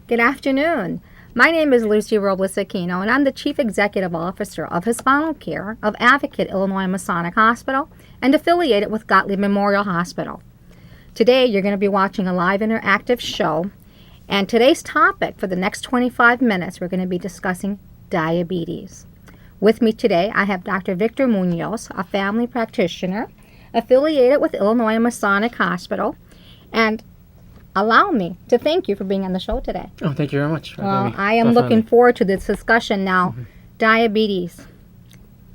Good afternoon. My name is Lucy Robles Aquino, and I'm the Chief Executive Officer of Hispano Care of Advocate Illinois Masonic Hospital and affiliated with Gottlieb Memorial Hospital. Today, you're going to be watching a live interactive show, and today's topic for the next 25 minutes, we're going to be discussing diabetes. With me today, I have Dr. Victor Munoz, a family practitioner affiliated with Illinois Masonic Hospital, and allow me to thank you for being on the show today. Oh, thank you very much. Well, I am looking forward to this discussion now. Diabetes,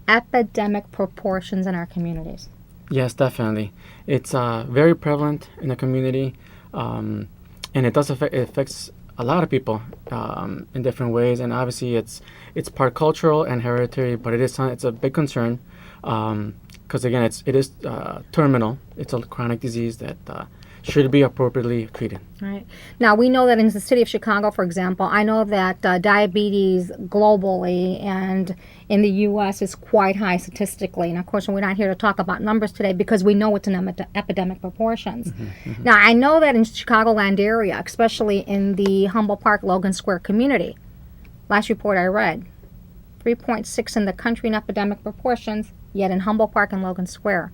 epidemic proportions in our communities. Yes, definitely. It's very prevalent in the community, and it affects a lot of people in different ways. And obviously, it's part cultural and hereditary, but it's a big concern because again, it is terminal. It's a chronic disease that should be appropriately treated. Right. Now, we know that in the city of Chicago, for example, I know that diabetes globally and in the U.S. is quite high statistically. And, of course, we're not here to talk about numbers today because we know it's in epidemic proportions. Now, I know that in Chicagoland area, especially in the Humboldt Park, Logan Square community, last report I read, 3.6 in the country in epidemic proportions, yet in Humboldt Park and Logan Square,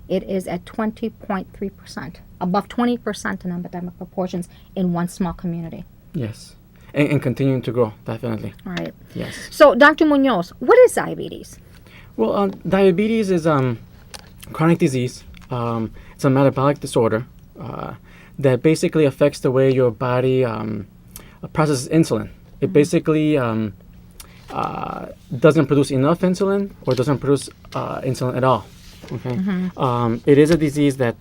it is at 20.3%, above 20% in epidemic proportions in one small community. Yes, and continuing to grow, definitely. All right. Yes. So, Dr. Munoz, what is diabetes? Well, diabetes is chronic disease. It's a metabolic disorder that basically affects the way your body processes insulin. It basically doesn't produce enough insulin or doesn't produce insulin at all. Okay. It is a disease that,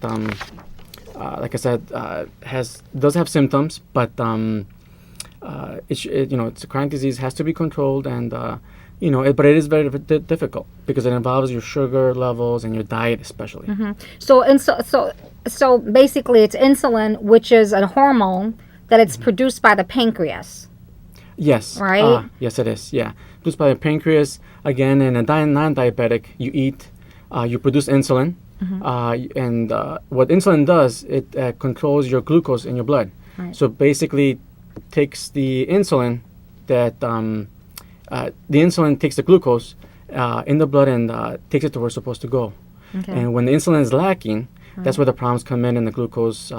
like I said, does have symptoms, but it's a chronic disease, has to be controlled, and but it is very difficult because it involves your sugar levels and your diet, especially. So basically, it's insulin, which is a hormone that it's produced by the pancreas. Yes. Right. Yes, it is. Yeah, produced by the pancreas. Again, in a non-diabetic, you eat. You produce insulin, and what insulin does, it controls your glucose in your blood. Right. So basically, takes the insulin takes the glucose in the blood and takes it to where it's supposed to go. Okay. And when the insulin is lacking, that's where the problems come in, and the glucose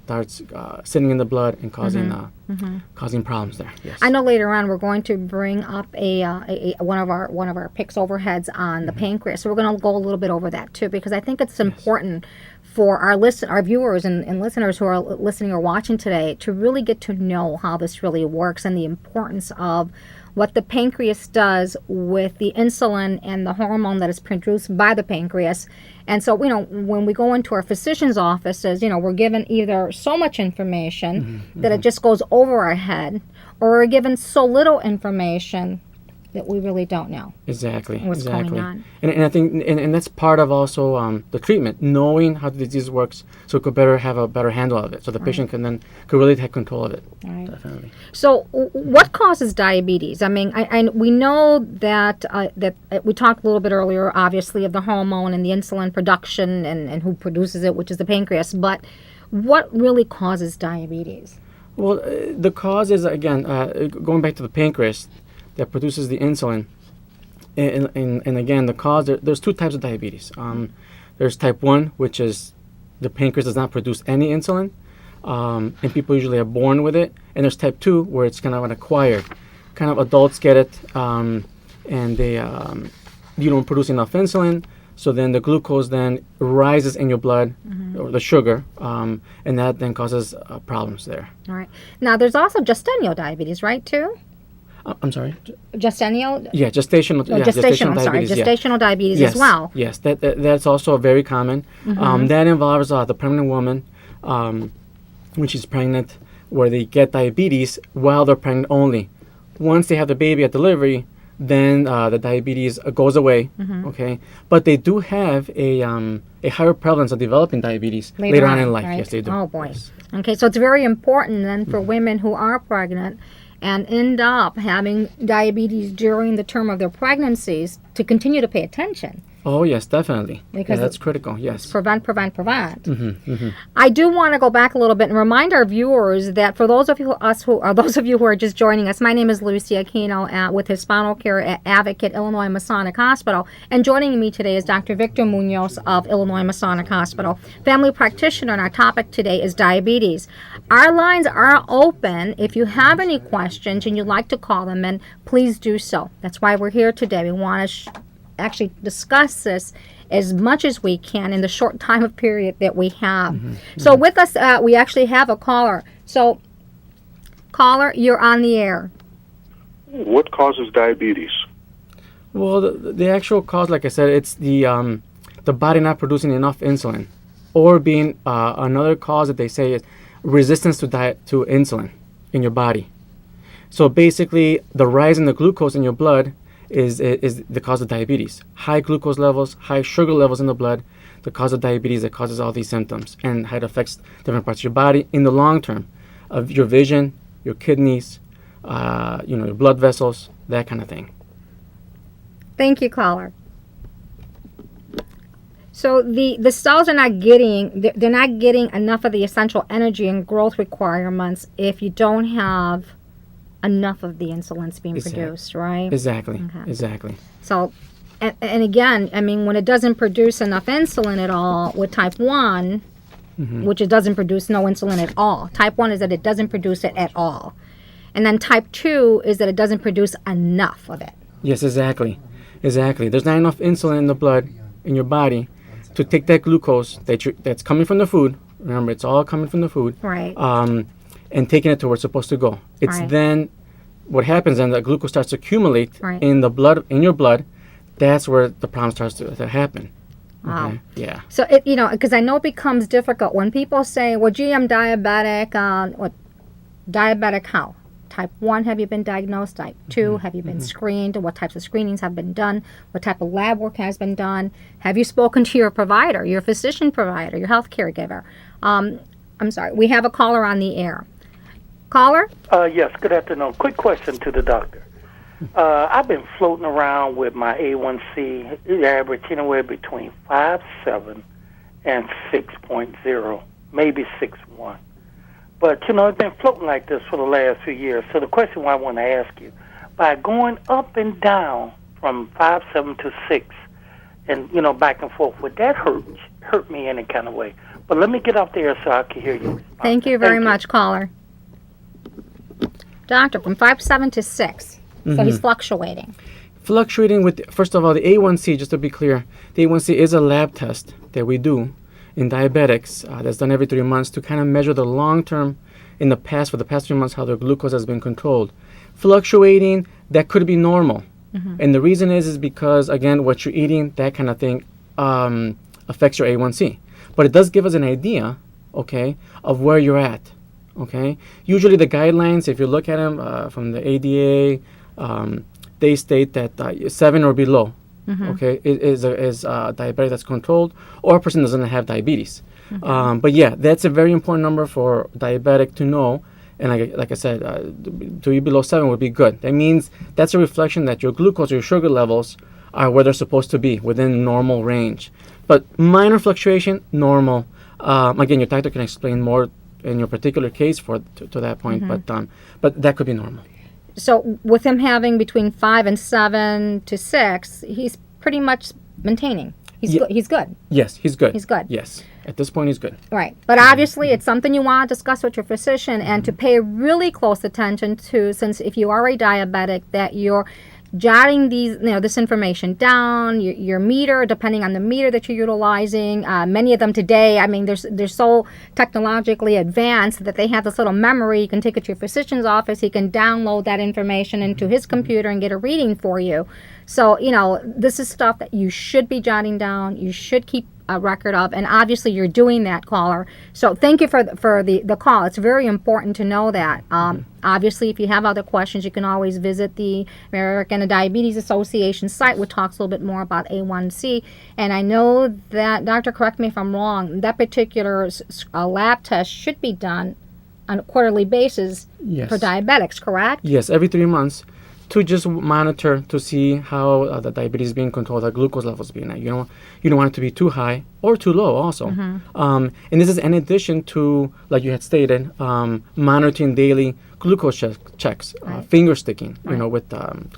starts sitting in the blood and causing problems there. Yes. I know later on we're going to bring up one of our picks overheads on the pancreas, so we're going to go a little bit over that too, because I think it's important for our viewers and listeners who are listening or watching today to really get to know how this really works and the importance of what the pancreas does with the insulin and the hormone that is produced by the pancreas. And so, when we go into our physician's offices, we're given either so much information that it just goes over our head, or we're given so little information that we really don't know exactly what's going on. And I think and that's part of also the treatment, knowing how the disease works, so it could have a better handle of it, so the patient could really take control of it. Right. Definitely. So, what causes diabetes? I mean, we know that we talked a little bit earlier, obviously, of the hormone and the insulin production and who produces it, which is the pancreas. But what really causes diabetes? Well, the cause is, again, going back to the pancreas that produces the insulin. And again, the cause, there's two types of diabetes. There's type 1, which is the pancreas does not produce any insulin, and people usually are born with it. And there's type 2, where it's kind of an acquired. Kind of adults get it, and they you don't produce enough insulin, so then the glucose then rises in your blood, or the sugar, and that then causes problems there. All right. Now, there's also gestational diabetes, right, too? I'm sorry? Gestational? Yeah, gestational diabetes. Gestational diabetes as well. Yes, that's also very common. That involves the pregnant woman when she's pregnant, where they get diabetes while they're pregnant only. Once they have the baby at delivery, then the diabetes goes away, okay? But they do have a higher prevalence of developing diabetes later on in life. Right? Yes, they do. Oh, boy. Yes. Okay, so it's very important then for women who are pregnant and end up having diabetes during the term of their pregnancies to continue to pay attention Oh, yes, definitely. Because that's critical, yes. Prevent. I do want to go back a little bit and remind our viewers that for those of you who are just joining us, my name is Lucy Aquino with Hispano Care Advocate, Illinois Masonic Hospital, and joining me today is Dr. Victor Munoz of Illinois Masonic Hospital, family practitioner, and our topic today is diabetes. Our lines are open. If you have any questions and you'd like to call them in, please do so. That's why we're here today. We want to actually discuss this as much as we can in the short time of period that we have. So with us, we actually have a caller. So, caller, you're on the air. What causes diabetes? Well, the actual cause, like I said, it's the body not producing enough insulin, or being another cause that they say is resistance to insulin in your body. So basically, the rise in the glucose in your blood is the cause of diabetes. High glucose levels, high sugar levels in the blood, the cause of diabetes that causes all these symptoms, and how it affects different parts of your body in the long term, of your vision, your kidneys, your blood vessels, that kind of thing. Thank you, caller. So the cells are not getting enough of the essential energy and growth requirements if you don't have enough of the insulin being produced, right? Exactly. Okay. Exactly. So, and again, I mean, when it doesn't produce enough insulin at all with type 1, which it doesn't produce no insulin at all. Type 1 is that it doesn't produce it at all. And then type 2 is that it doesn't produce enough of it. Yes, exactly. Exactly. There's not enough insulin in the blood, in your body, to take that glucose that's coming from the food. Remember, it's all coming from the food. Right. And taking it to where it's supposed to go. It's then what happens, and the glucose starts to accumulate in the blood, in your blood. That's where the problem starts to happen. Wow. Okay? Yeah. So because I know it becomes difficult when people say, "Well, gee, I'm diabetic." Diabetic how? Type 1, have you been diagnosed? Type 2, have you been screened? What types of screenings have been done? What type of lab work has been done? Have you spoken to your provider, your physician provider, your health caregiver? I'm sorry, we have a caller on the air. Caller? Yes, good afternoon. Quick question to the doctor. I've been floating around with my A1C average anywhere between 5.7 and 6.0, maybe 6.1. But, it's been floating like this for the last few years. So the question I want to ask you, by going up and down from 5.7 to 6 and, back and forth, would that hurt me any kind of way? But let me get up there so I can hear you. Thank you very much, caller. Doctor, from 5.7 to 6. So he's fluctuating. Fluctuating with, first of all, the A1C, just to be clear, the A1C is a lab test that we do in diabetics that's done every 3 months to kind of measure the long term for the past 3 months, how their glucose has been controlled. Fluctuating, that could be normal. And the reason is because, again, what you're eating, that kind of thing affects your A1C. But it does give us an idea, okay, of where you're at. Okay. Usually the guidelines, if you look at them from the ADA, they state that 7 or below, okay, is a diabetic that's controlled, or a person doesn't have diabetes. But yeah, that's a very important number for diabetic to know. And like I said, to be below 7 would be good. That means that's a reflection that your glucose or your sugar levels are where they're supposed to be, within normal range. But minor fluctuation, normal. Again, your doctor can explain more in your particular case to that point, but that could be normal. So with him having between 5 and 7 to 6, he's pretty much maintaining. He's good. Yes, he's good. He's good. Yes, at this point he's good. Right, but obviously it's something you want to discuss with your physician and to pay really close attention to, since if you are a diabetic, that you're jotting this information down, your meter, depending on the meter that you're utilizing. Many of them today, I mean, they're so technologically advanced that they have this little memory. You can take it to your physician's office. He can download that information into his computer and get a reading for you. So, this is stuff that you should be jotting down. You should keep a record of, and obviously you're doing that, caller. So thank you for the call. It's very important to know that. Obviously, if you have other questions, you can always visit the American Diabetes Association site, which talks a little bit more about A1C. And I know that, doctor, correct me if I'm wrong, that particular lab test should be done on a quarterly basis for diabetics, correct? Yes, every 3 months to just monitor to see how the diabetes is being controlled, the glucose levels being at. You don't want it to be too high or too low also. And this is in addition to, like you had stated, monitoring daily glucose checks, finger sticking, with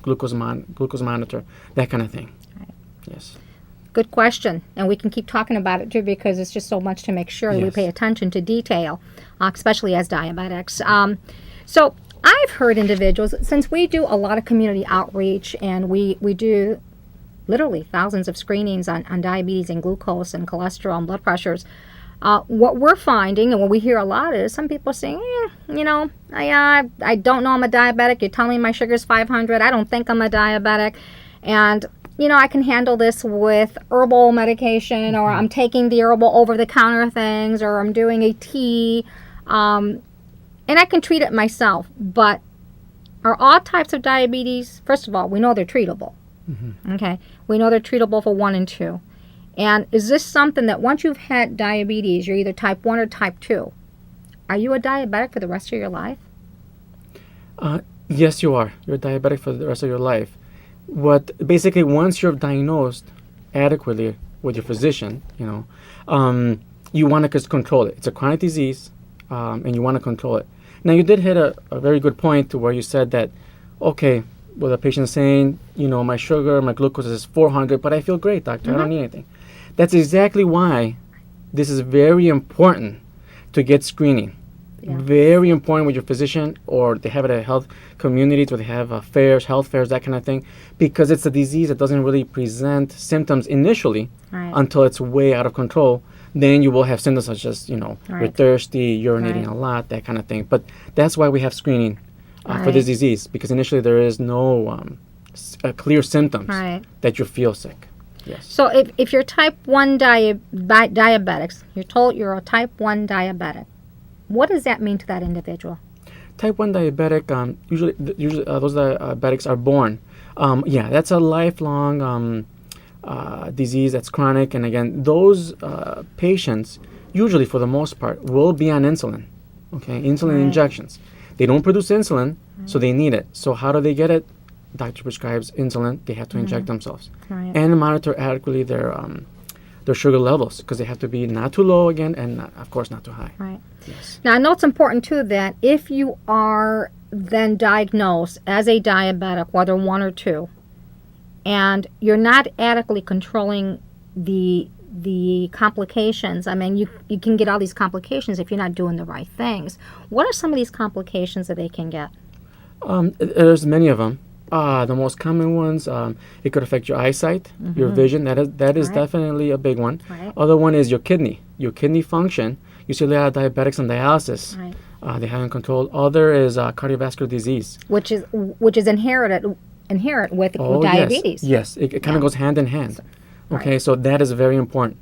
glucose monitor, that kind of thing. Right. Yes. Good question, and we can keep talking about it too because it's just so much to make sure that we Yes. pay attention to detail, especially as diabetics. So I've heard individuals, since we do a lot of community outreach and we do literally thousands of screenings on diabetes and glucose and cholesterol and blood pressures, what we're finding and what we hear a lot is some people saying, I don't know I'm a diabetic. You're telling me my sugar's 500. I don't think I'm a diabetic. And I can handle this with herbal medication, or I'm taking the herbal over-the-counter things, or I'm doing a tea, and I can treat it myself. But are all types of diabetes, first of all, we know they're treatable. Okay? We know they're treatable for 1 and 2. And is this something that once you've had diabetes, you're either type 1 or type 2, are you a diabetic for the rest of your life? Yes, you are. You're diabetic for the rest of your life. Basically, once you're diagnosed adequately with your physician, you want to just control it. It's a chronic disease, and you want to control it. Now, you did hit a very good point to where you said that, okay, well, the patient's saying, my sugar, my glucose is 400, but I feel great, doctor. I don't need anything. That's exactly why this is very important to get screening. Yeah. Very important with your physician, or they have it at health communities where they have fairs, health fairs, that kind of thing, because it's a disease that doesn't really present symptoms initially until it's way out of control. Then you will have symptoms such as, you're thirsty, urinating a lot, that kind of thing. But that's why we have screening for this disease, because initially there is no clear symptoms that you feel sick. Yes. So if you're type 1 diabetics, you're told you're a type 1 diabetic, what does that mean to that individual? Type 1 diabetic, usually those diabetics are born. That's a lifelong disease that's chronic. And again, those patients, usually for the most part, will be on insulin, insulin injections. They don't produce insulin, so they need it. So how do they get it? Doctor prescribes insulin. They have to inject themselves and monitor adequately their sugar levels, because they have to be not too low again, and of course not too high. Right. Yes. Now, I know it's important too that if you are then diagnosed as a diabetic, whether 1 or 2, and you're not adequately controlling the complications, I mean, you can get all these complications if you're not doing the right things. What are some of these complications that they can get? There's many of them. The most common ones, it could affect your eyesight, your vision. That is definitely a big one. Other one is your kidney function. You see a lot of diabetics on dialysis. They haven't controlled. Other is cardiovascular disease, which is inherent with diabetes. Yes, it kind of goes hand in hand. Okay, so that is very important.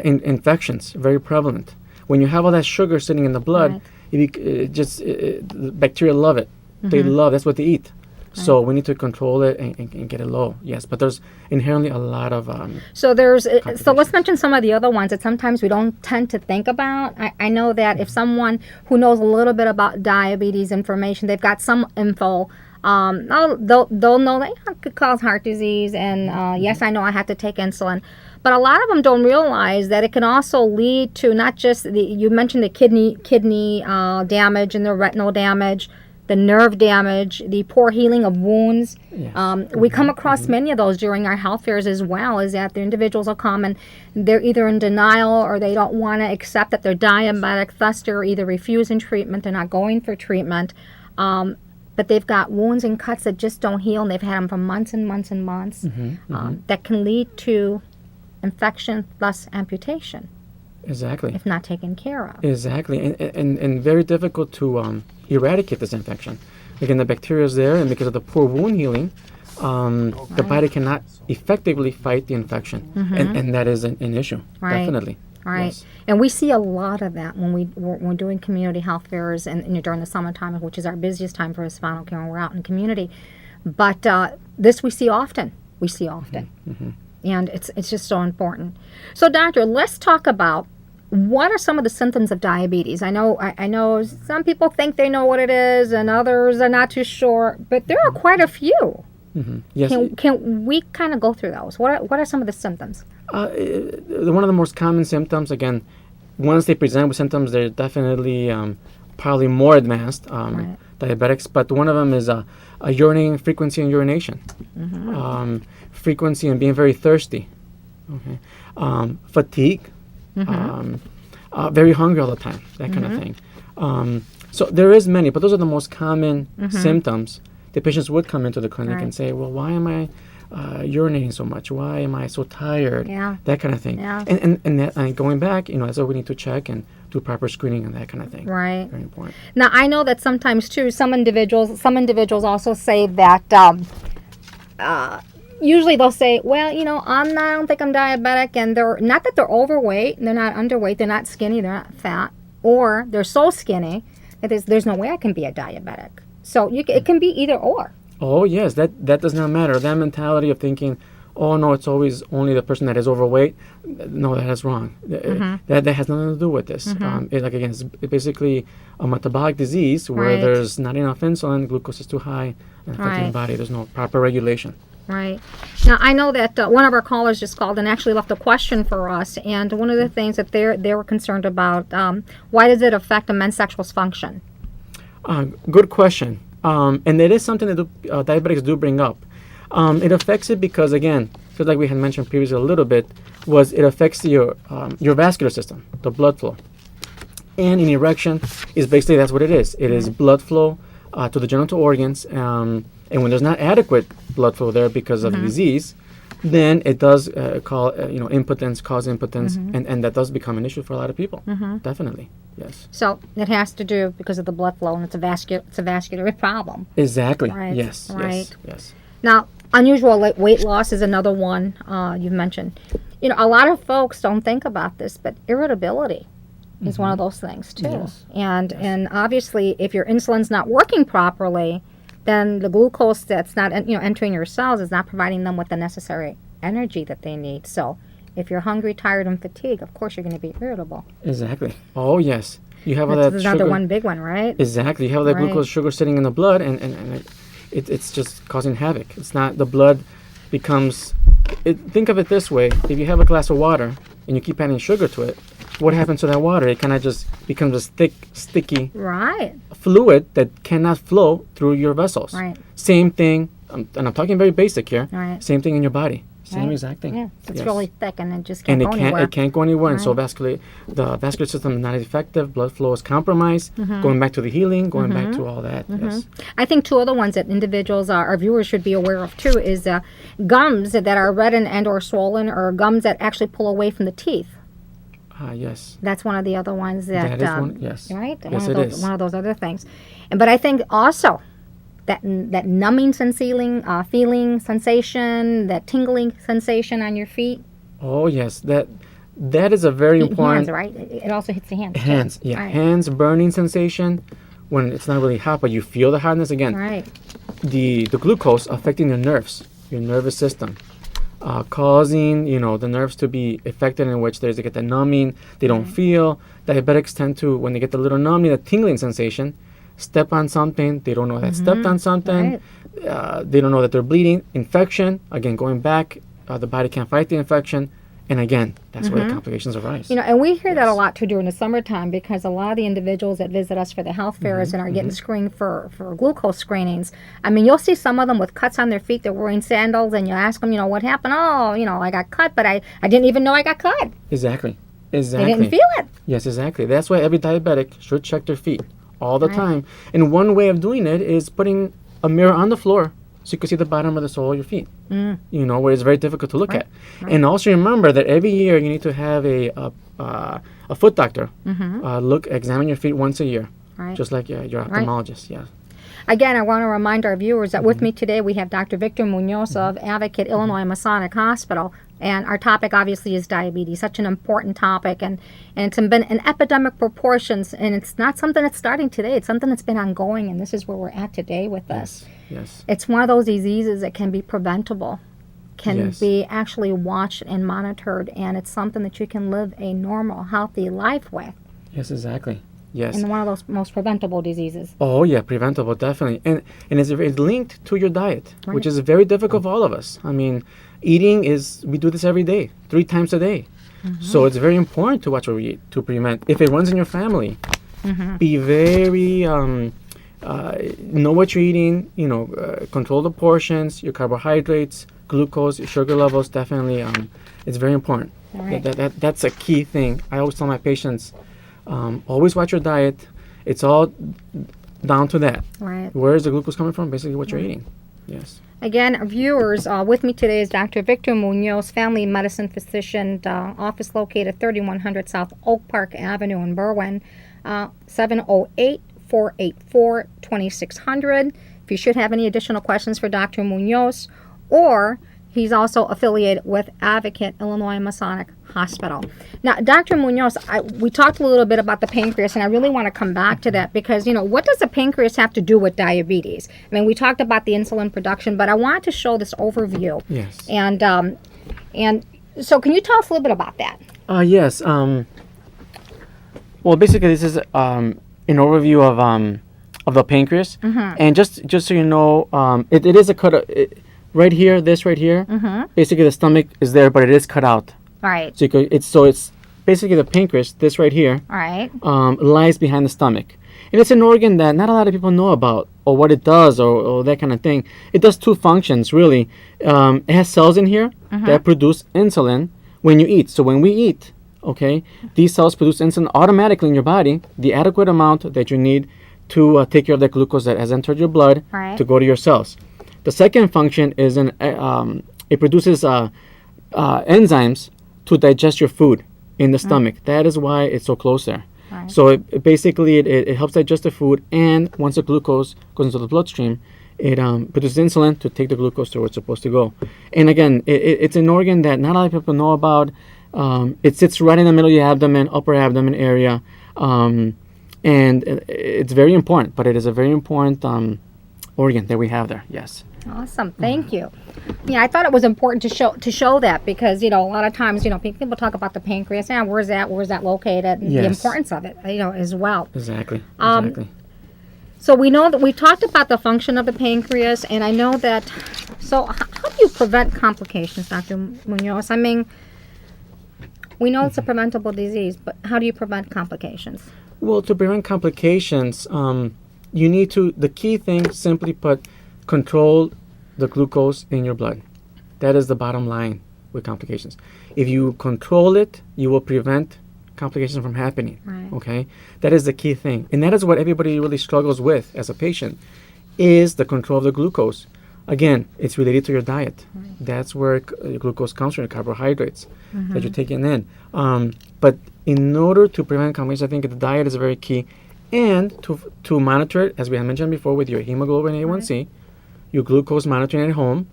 Infections, very prevalent. When you have all that sugar sitting in the blood, the bacteria love it. They love, that's what they eat. So we need to control it and get it low. Yes, but there's inherently a lot of so let's mention some of the other ones that sometimes we don't tend to think about. I know that if someone who knows a little bit about diabetes information, they've got some info, they'll know that it could cause heart disease, and yes, I know I have to take insulin. But a lot of them don't realize that it can also lead to not just you mentioned the kidney damage and the retinal damage, the nerve damage, the poor healing of wounds. Yes. We come across many of those during our health fairs as well, is that the individuals will come and they're either in denial or they don't want to accept that they're diabetic, thus they're either refusing treatment, they're not going for treatment, but they've got wounds and cuts that just don't heal, and they've had them for months and months and months. That can lead to infection, thus amputation. Exactly. If not taken care of. Exactly, and very difficult to eradicate this infection. Again, the bacteria is there, and because of the poor wound healing, the body cannot effectively fight the infection, and that is an issue, definitely. Right, yes. And we see a lot of that when we're doing community health fairs and during the summertime, which is our busiest time for spinal care when we're out in the community. But this we see often. And it's just so important. So, doctor, let's talk about what are some of the symptoms of diabetes? I know some people think they know what it is, and others are not too sure, but there are quite a few. Yes. Can we kind of go through those? What are some of the symptoms? One of the most common symptoms, again, once they present with symptoms, they're definitely probably more advanced diabetics. But one of them is urinating frequency and urination, frequency and being very thirsty, fatigue, very hungry all the time, that kind of thing. So there is many, but those are the most common symptoms. The patients would come into the clinic and say, well, why am I urinating so much? Why am I so tired? Yeah. That kind of thing. Yeah. And going back, that's what we need to check and do proper screening and that kind of thing. Right. Very important. Now, I know that sometimes, too, some individuals also say that, usually they'll say, well, I don't think I'm diabetic, and they're not that they're overweight, they're not underweight, they're not skinny, they're not fat, or they're so skinny that there's no way I can be a diabetic. So it can be either or. Oh, yes, that does not matter. That mentality of thinking, oh, no, it's always only the person that is overweight. No, that is wrong. That has nothing to do with this. It's basically a metabolic disease where there's not enough insulin, glucose is too high, and affecting the body. There's no proper regulation. Right. Now, I know that one of our callers just called and actually left a question for us, and one of the things that they were concerned about, why does it affect a men's sexual function? Good question. And it is something that diabetics do bring up. It affects it because, again, just like we had mentioned previously a little bit, it affects your vascular system, the blood flow. And an erection is basically, that's what it is. It is blood flow to the genital organs. And when there's not adequate blood flow there because of the disease, then it does cause impotence, and that does become an issue for a lot of people. Definitely, yes. So it has to do because of the blood flow, and it's a vascular problem. Exactly. Right. Yes. Right. Yes. Now, unusual weight loss is another one you've mentioned. A lot of folks don't think about this, but irritability is one of those things too. Yes. And obviously, if your insulin's not working properly, then the glucose that's not entering your cells is not providing them with the necessary energy that they need. So if you're hungry, tired, and fatigued, of course you're going to be irritable. Exactly. Oh, yes. You have all that That's sugar. another one big one, right? Exactly. You have that glucose sugar sitting in the blood, and it's just causing havoc. It's not, the blood becomes, think of it this way. If you have a glass of water and you keep adding sugar to it, what happens to that water? It kind of just becomes a thick, sticky fluid that cannot flow through your vessels. Right. Same thing, and I'm talking very basic here. Right. Same thing in your body. Same exact thing. Yeah, it's Yes. really thick and it just can't go anywhere. It can't go anywhere, and so Right. the vascular system is not effective. Blood flow is compromised. Going back to the healing, going back to all that. Yes. I think two other ones that individuals, our viewers should be aware of too, is gums that are red and or swollen, or gums that actually pull away from the teeth. Yes. That's one of the other ones that, That is one. Yes. right? Yes, one of it those, is. One of those other things. But I think also that numbing feeling sensation, that tingling sensation on your feet. Oh yes, that is a very important. Hands, right? It also hits the hands. too. Hands, yeah, Right. hands burning sensation when it's not really hot, but you feel the hotness again. Right. The glucose affecting your nerves, your nervous system, causing the nerves to be affected, in which they get the numbing. They don't feel. Diabetics tend to, when they get the little numbing, the tingling sensation, step on something. They don't know that stepped on something. Right. They don't know that they're bleeding. Infection, again, going back, the body can't fight the infection. And again, that's where the complications arise. And we hear that a lot too during the summertime, because a lot of the individuals that visit us for the health fairs and are getting screened for glucose screenings, I mean, you'll see some of them with cuts on their feet. They're wearing sandals, and you ask them, what happened? Oh, I got cut, but I didn't even know I got cut. Exactly. They didn't feel it. Yes, exactly. That's why every diabetic should check their feet all the Right. time. And one way of doing it is putting a mirror on the floor so you can see the bottom of the sole of your feet. Where it's very difficult to look at. And also remember that every year you need to have a foot doctor examine your feet once a year, Right. just like your ophthalmologist. Yeah. Again, I want to remind our viewers that with me today we have Dr. Victor Munoz of Advocate Illinois Masonic Hospital, and our topic obviously is diabetes, such an important topic, and it's been in epidemic proportions, and it's not something that's starting today. It's something that's been ongoing, and this is where we're at today with this. Yes. It's one of those diseases that can be preventable, can Yes. be actually watched and monitored, and it's something that you can live a normal, healthy life with Yes, exactly. Yes. in one of those most preventable diseases. Oh yeah, preventable, definitely, and it's linked to your diet, which Right. is very difficult for all of us. I mean, eating is we do this every day, 3 times a day, so it's very important to watch what we eat to prevent. If it runs in your family, be very know what you're eating. Control the portions, your carbohydrates, glucose, your sugar levels. Definitely, it's very important. Right. That's a key thing. I always tell my patients, always watch your diet. It's all down to that. Right. Where is the glucose coming from? Basically, what you're eating. Yes. Again, viewers, with me today is Dr. Victor Munoz, family medicine physician, office located 3100 South Oak Park Avenue in Berwyn, 708-484-2600. If you should have any additional questions for Dr. Munoz, or he's also affiliated with Advocate Illinois Masonic Hospital. Now, Dr. Munoz, we talked a little bit about the pancreas, and I really want to come back to that because, what does the pancreas have to do with diabetes? I mean, we talked about the insulin production, but I wanted to show this overview. Yes. And so can you tell us a little bit about that? Yes. Well, basically, this is an overview of the pancreas, and just so you know, it is a cut. Right here, this right here. Basically, the stomach is there, but it is cut out. All right. So it's basically the pancreas. This right here All right. lies behind the stomach, and it's an organ that not a lot of people know about or what it does or that kind of thing. It does two functions really. It has cells in here that produce insulin when you eat. So when we eat, okay, these cells produce insulin automatically in your body, the adequate amount that you need to take care of the glucose that has entered your blood Right. to go to your cells. The second function is it produces enzymes to digest your food in the stomach. That is why it's so close there. Right. So it basically it helps digest the food, and once the glucose goes into the bloodstream, it produces insulin to take the glucose to where it's supposed to go. And again, it's an organ that not a lot of people know about. It sits right in the middle of your abdomen, upper abdomen area, and it's very important. But it is a very important organ that we have there. Yes. Awesome. Thank you. Yeah, I thought it was important to show that because, a lot of times, people talk about the pancreas. Yeah, where's that located? And the Yes. importance of it, as well. Exactly. Exactly. So we know that we talked about the function of the pancreas, and I know that. So how do you prevent complications, Dr. Munoz? I mean, we know it's a preventable disease, but how do you prevent complications? Well, to prevent complications, you need to. The key thing, simply put, control the glucose in your blood. That is the bottom line with complications. If you control it, you will prevent complications from happening. Right. Okay, that is the key thing, and that is what everybody really struggles with as a patient, is the control of the glucose. Again, it's related to your diet. Right. That's where glucose comes from, carbohydrates that you're taking in. But in order to prevent complications, I think the diet is very key, and to monitor it, as we had mentioned before, with your hemoglobin A1C, your glucose monitoring at home,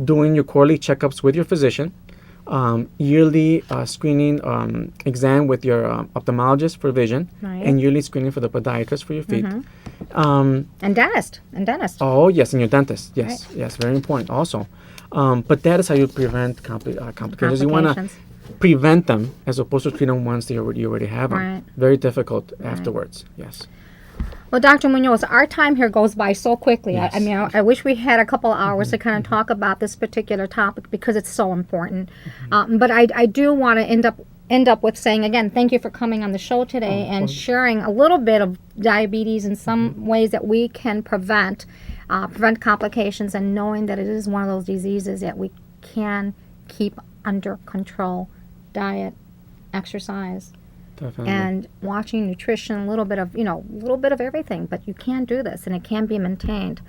doing your quarterly checkups with your physician, yearly screening exam with your ophthalmologist for vision, Right. and yearly screening for the podiatrist for your feet. And dentist. Oh yes, and your dentist. Yes, yes, very important also. But that is how you prevent complications. You want to Complications. prevent them as opposed to treat them once you already have them. Right. Very difficult afterwards. Yes. Well, Dr. Munoz, our time here goes by so quickly. Yes. I mean, I wish we had a couple of hours to kind of talk about this particular topic because it's so important. But I do want to end up with saying again, thank you for coming on the show today and sharing a little bit of diabetes and some ways that we can prevent complications, and knowing that it is one of those diseases that we can keep under control. Diet, exercise, Definitely. and watching nutrition, a little bit of everything. But you can do this, and it can be maintained.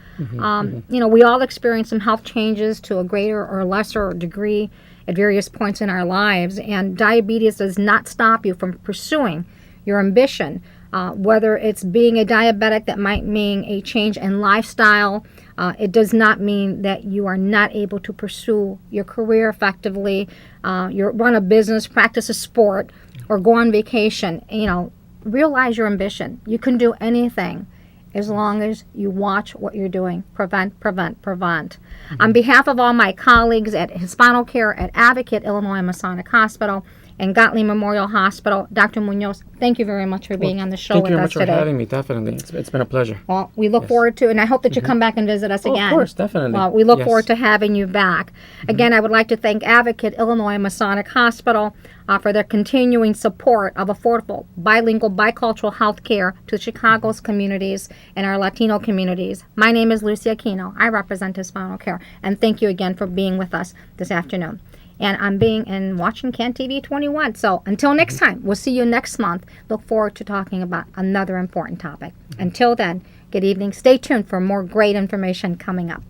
We all experience some health changes to a greater or lesser degree at various points in our lives, and diabetes does not stop you from pursuing your ambition. Whether it's being a diabetic, that might mean a change in lifestyle. It does not mean that you are not able to pursue your career effectively, run a business, practice a sport, or go on vacation. Realize your ambition. You can do anything. as long as you watch what you're doing. Prevent, prevent, prevent. On behalf of all my colleagues at Hispano Care, at Advocate Illinois Masonic Hospital, and Gottlieb Memorial Hospital, Dr. Munoz, thank you very much for being on the show Thank with you very us much today. for having me. Definitely, it's been a pleasure. Well, we look forward to, and I hope that you come back and visit us Oh, again. of course, definitely. Well, we look Yes. forward to having you back. Again, I would like to thank Advocate Illinois Masonic Hospital for their continuing support of affordable, bilingual, bicultural health care to Chicago's communities and our Latino communities. My name is Lucy Aquino. I represent Hispano Care, and thank you again for being with us this afternoon. And I'm being and watching Can TV 21. So until next time, we'll see you next month. Look forward to talking about another important topic. Until then, good evening. Stay tuned for more great information coming up.